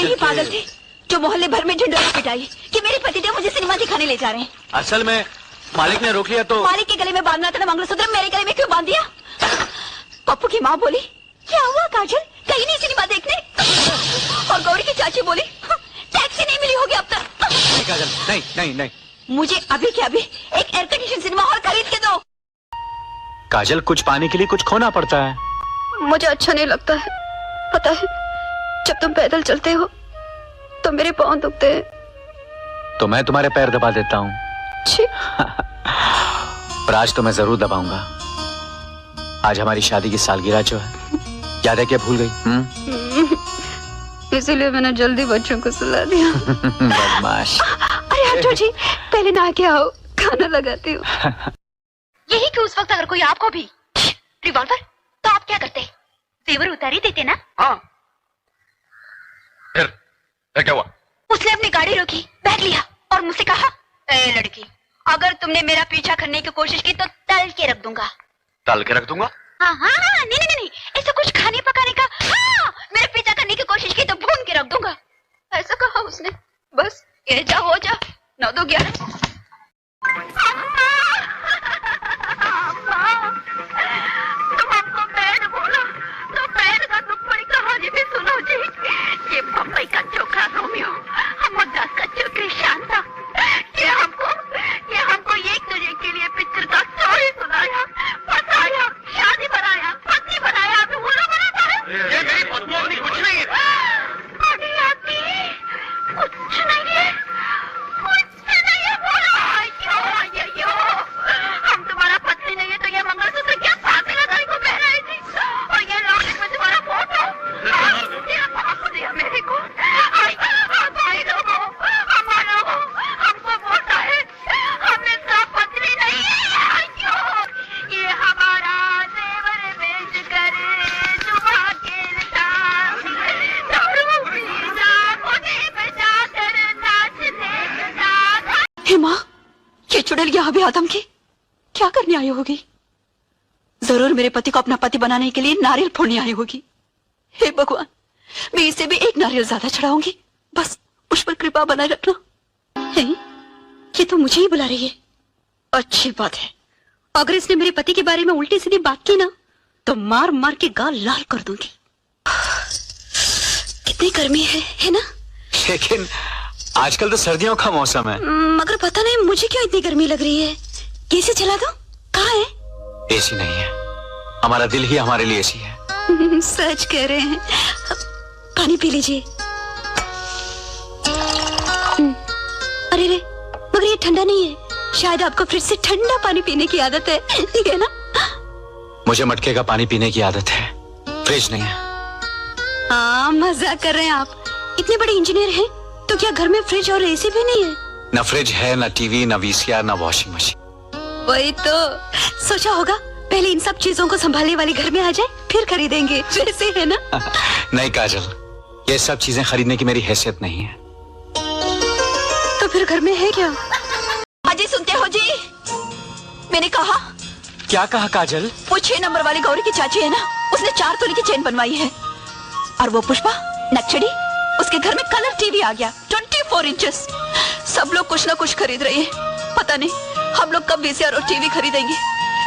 ही पागल थे जो मोहल्ले भर में ढिंढोरा पिटाई कि मेरे पतिदेव मुझे सिनेमा दिखाने ले जा रहे हैं। असल में मालिक ने रोक लिया तो। मालिक के गले में बांधना था ना मंगलसूत्र, मेरे गले में क्यों बांध दिया? पप्पू की माँ बोली क्या हुआ काजल, कहीं नहीं सिनेमा देखने? और गौरी की चाची बोली टैक्सी नहीं मिली होगी अब तक। नहीं काजल, नहीं नहीं नहीं, मुझे अभी के अभी एक एयर कंडीशन सिनेमा हॉल खरीद के दो। काजल कुछ पाने के लिए कुछ खोना पड़ता है। मुझे अच्छा नहीं लगता है, पता है जब तुम पैदल चलते हो तो मेरे पाँव दुखते हैं। तो मैं तुम्हारे पैर दबा देता हूँ। पर आज तो मैं जरूर दबाऊंगा। आज हमारी शादी की सालगिरह जो है, याद है क्या भूल गई? इसीलिए मैंने जल्दी बच्चों को सुला दिया। बदमाश। अरे हटो जी, पहले नहा के आओ, खाना लगाती हूँ। यही कि उस वक्त अगर कोई आपको भी रिवॉल्वर, तो आप क्या करते? जेवर उतार ही देते ना? हाँ। फिर क्या हुआ? उसने अपनी गाड़ी रोकी, बैग लिया और मुझसे कहा, ए लड़की, अगर तुमने मेरा पीछा करने की कोशिश की तो तल के रख दूंगा। तल के रख दूंगा? हाँ हाँ हाँ, नहीं नहीं नहीं, ऐसा कुछ खाने पकाने का। हाँ, मेरा पीछा करने की कोशिश की तो भून के रख दूंगा। ऐसा कहा उसने। बस ये जा हो जा, 9-2-11। तुम हमको बैठ बोलो तो बैठ का दुख बड़ी कहानी भी सुनो जी। ये बम्बई का चोखा रोमियो, हम मद्रास का चोकरी शांता, ये हमको एक दूसरे के लिए पिक्चर का स्टोरी सुनाया, बताया, शादी बनाया, पत्नी बनाया, अभी उल्लू बनाता है। ये मेरी पत्नी अपनी कुछ नहीं है। अभी आती कुछ नहीं है, बोलो। अयो, हम तुम्हारा पत्नी नहीं है तो ये मंगलसूत्र क्या फांसी लगाने को पहनाई थी, और ये लॉकेट में तुम्हारा फोटो दिया मेरे को। भाई लोगों, हमारा हमको बोलता है हम इसका पत्नी नहीं है। अयो, ये हमारा जेवर बेच कर जुबा खेलता, दारू पीता, मुझे बचा कर नाचने लगा। हे माँ, ये चुड़ैल यहाँ भी आदम की क्या करने आई होगी? जरूर मेरे पति को अपना पति बनाने के लिए नारियल फोड़ने आई होगी। हे भगवान, मैं इसे भी एक नारियल ज्यादा चढ़ाऊंगी, बस उस पर कृपा बनाए रखना। हे, ये तो मुझे ही बुला रही है। अच्छी बात है, अगर इसने मेरे पति के बारे में उल्टी सीधी बात की ना तो मार मार के गाल लाल कर दूंगी। कितनी गर्मी है ना? लेकिन आजकल तो सर्दियों का मौसम है। मगर पता नहीं मुझे क्यों इतनी गर्मी लग रही है। एसी चला दो। कहाँ है? एसी नहीं है, हमारा दिल ही हमारे लिए एसी है। सच कह रहे हैं। पानी पी लीजिए। अरे रे, मगर ये ठंडा नहीं है, शायद आपको फ्रिज से ठंडा पानी पीने की आदत है ना? मुझे मटके का पानी पीने की आदत है, फ्रिज नहीं है। हाँ, मजाक कर रहे हैं आप। इतने बड़े इंजीनियर हैं तो क्या घर में फ्रिज और एसी भी नहीं है? न फ्रिज है, न टीवी, न वीसीआर, न वॉशिंग मशीन। वही तो सोचा होगा, पहले इन सब चीजों को संभालने वाले घर में आ जाए, फिर खरीदेंगे, वैसे है ना? नहीं काजल, ये सब चीजें खरीदने की मेरी हैसियत नहीं है। तो फिर घर में है क्या? अजी सुनते हो जी? मैंने कहा। क्या कहा काजल? वो 6 नंबर वाली गौरी की चाची है ना, उसने 4 तोले की चेन बनवाई है। और वो पुष्पा नक्शड़ी, उसके घर में कलर टीवी आ गया 24 इंचेस। सब लोग कुछ ना कुछ खरीद रहे हैं। पता नहीं हम लोग कब वीसीआर और टीवी खरीदेंगे,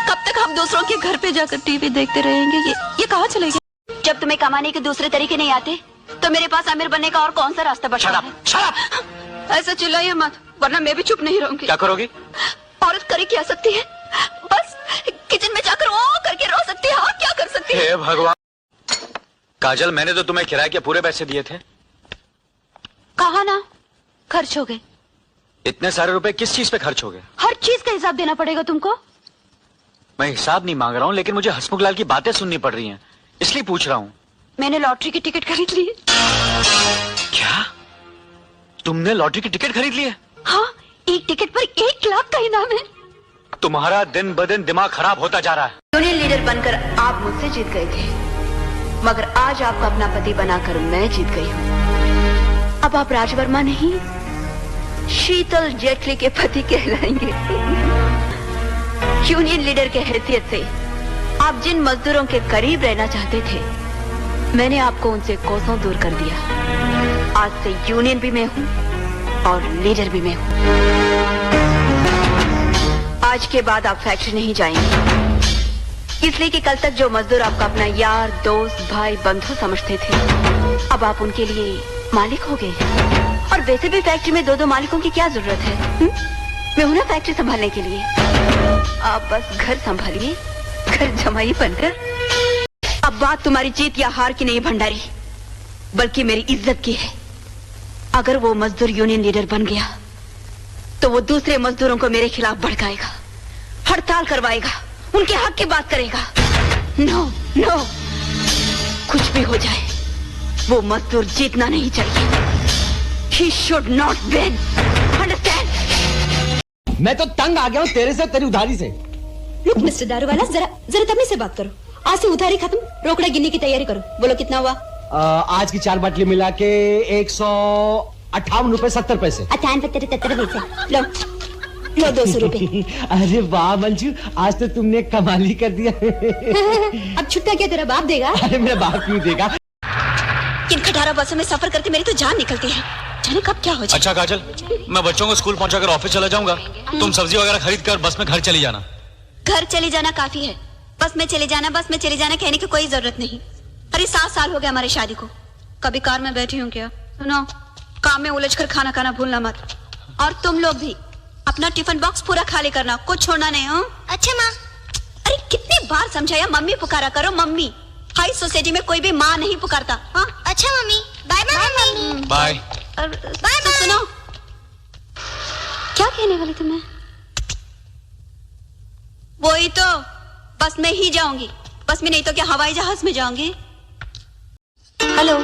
कब तक हम दूसरों के घर पे जाकर टीवी देखते रहेंगे। ये कहाँ चलेगा? जब तुम्हें कमाने के दूसरे तरीके नहीं आते तो मेरे पास अमीर बनने का और कौन सा रास्ता बचा है? ऐसा चिल्लाइए मत, वरना मैं भी चुप नहीं रहूंगी। क्या करोगी? औरत करे क्या सकती है? बस किचन में जाकर ओ करके रो सकती है। और क्या कर सकती है? हे भगवान। काजल, मैंने तो तुम्हें किराए के पूरे पैसे दिए थे। कहा ना, खर्च हो गए। इतने सारे रुपए किस चीज पे खर्च हो गए? हर चीज का हिसाब देना पड़ेगा तुमको। मैं हिसाब नहीं मांग रहा हूँ, लेकिन मुझे हसमुख लाल की बातें सुननी पड़ रही हैं, इसलिए पूछ रहा हूँ। मैंने लॉटरी की टिकट खरीद ली है। क्या? तुमने लॉटरी की टिकट खरीद ली है? हाँ, एक टिकट पर 1 लाख का इनाम है। तुम्हारा दिन ब दिन दिमाग खराब होता जा रहा है। यूनियन लीडर बनकर आप मुझसे जीत गए थे, मगर आज आपका अपना पति बनाकर मैं जीत गई हूँ। अब आप राजवर्मा नहीं, शीतल जेटली के पति कहलाएंगे। यूनियन लीडर के हैसियत से आप जिन मजदूरों के करीब रहना चाहते थे, मैंने आपको उनसे कोसों दूर कर दिया। आज से यूनियन भी मैं हूँ और लीडर भी मैं हूँ। आज के बाद आप फैक्ट्री नहीं जाएंगे, इसलिए कि कल तक जो मजदूर आपका अपना यार, दोस्त, भाई, बंधु समझते थे, अब आप उनके लिए मालिक हो गए। और वैसे भी फैक्ट्री में 2-2 मालिकों की क्या जरूरत है? मैं हूं ना फैक्ट्री संभालने के लिए। आप बस घर संभालिए, घर जमाई बनकर। अब बात तुम्हारी जीत या हार की नहीं भंडारी, बल्कि मेरी इज्जत की है। अगर वो मजदूर यूनियन लीडर बन गया तो वो दूसरे मजदूरों को मेरे खिलाफ भड़काएगा, हड़ताल करवाएगा, उनके हक की बात करेगा। नो नो, कुछ भी हो जाए वो मजदूर जीतना नहीं चाहिए। He should not win. Understand? मैं तो तंग आ गया हूँ तेरे से, तेरी उधारी से। रुक मिस्टर दारूवाला, जरा तमीज से बात करो। आज से उधारी खत्म, रोकड़ा गिनने की तैयारी करो। बोलो कितना हुआ? आज की 4 बाटली मिला के 158 रुपए 70 पैसे। 58 पैसे। लो 200 रुपए। अरे वाह मंजू, आज तो तुमने कमाल ही कर दिया। अब छुट्टा क्या तेरा बाप देगा? अरे मेरा बाप क्यों देगा? किन खटारा बसों में सफर करके मेरी तो जान निकलती है। जाने कब क्या हो जाए। अच्छा काजल, मैं बच्चों को स्कूल पहुंचाकर ऑफिस चला जाऊंगा। तुम सब्जी वगैरह खरीद कर बस में घर चली जाना। घर चली जाना काफी है, बस में चले जाना कहने की कोई जरूरत नहीं। अरे 7 साल हो गए हमारी शादी को, कभी कार में बैठी हूँ क्या? सुनो, काम में उलझकर खाना खाना भूलना मत। और तुम लोग भी अपना टिफिन बॉक्स पूरा खाली करना, कुछ छोड़ना नहीं। हो अच्छा माँ। अरे कितनी बार समझाया, मम्मी पुकारा करो मम्मी। हाई सोसाइटी में कोई भी माँ नहीं पुकारता। हाँ अच्छा mummy, bye bye mummy. Bye bye. सुनो, क्या कहने वाली थी मैं? वही तो, बस में ही जाऊंगी। बस में नहीं तो क्या हवाई जहाज में जाऊंगी। हेलो,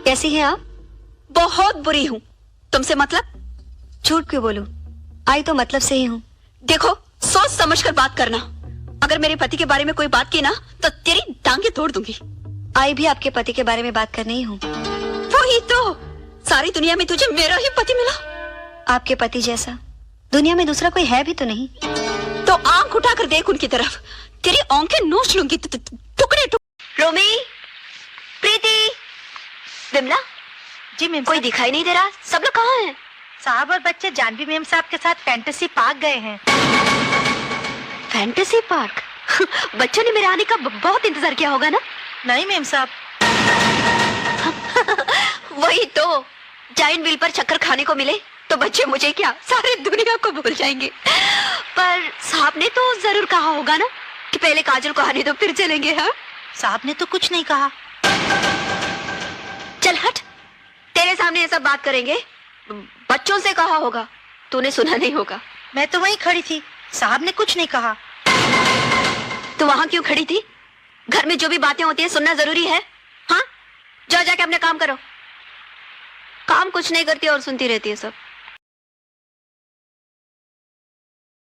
कैसी हैं आप? बहुत बुरी हूँ। तुमसे मतलब? झूठ क्यों बोलूं? आई तो मतलब से ही हूँ। देखो, सोच समझ कर बात करना। अगर मेरे पति के बारे में कोई बात की ना तो तेरी टांगे तोड़ दूंगी। आई भी आपके पति के बारे में बात करनी ही हूँ। वही तो, सारी दुनिया में तुझे मेरा ही पति मिला। आपके पति जैसा दुनिया में दूसरा कोई है भी तो नहीं। तो आंख उठाकर देख उनकी तरफ, तेरी आंखें नोच लूंगी टुकड़े टुकड़े। रोमी, प्रीति, विमला, जी मैम। कोई दिखाई नहीं दे रहा। सब लोग कहाँ हैं? साहब और बच्चे जानवी मैम साहब के साथ फैंटेसी पार्क गए हैं। Fantasy park? बच्चों ने मेरे आने का बहुत इंतजार किया होगा ना? नहीं मैम साहब। वही तो, जाइंट व्हील पर चक्कर खाने को मिले तो बच्चे मुझे क्या सारी दुनिया को भूल जाएंगे। पर साहब ने तो जरूर कहा होगा ना कि पहले काजल को आने दो फिर चलेंगे। हाँ, साहब ने तो कुछ नहीं कहा। चल हट, तेरे सामने ऐसा बात करेंगे। बच्चों से कहा होगा, तूने सुना नहीं होगा। मैं तो वहीं खड़ी थी, साहब ने कुछ नहीं कहा। तू वहां क्यों खड़ी थी? घर में जो भी बातें होती है सुनना जरूरी है। हाँ, जाओ जाके अपने काम करो। काम कुछ नहीं करती और सुनती रहती है सब।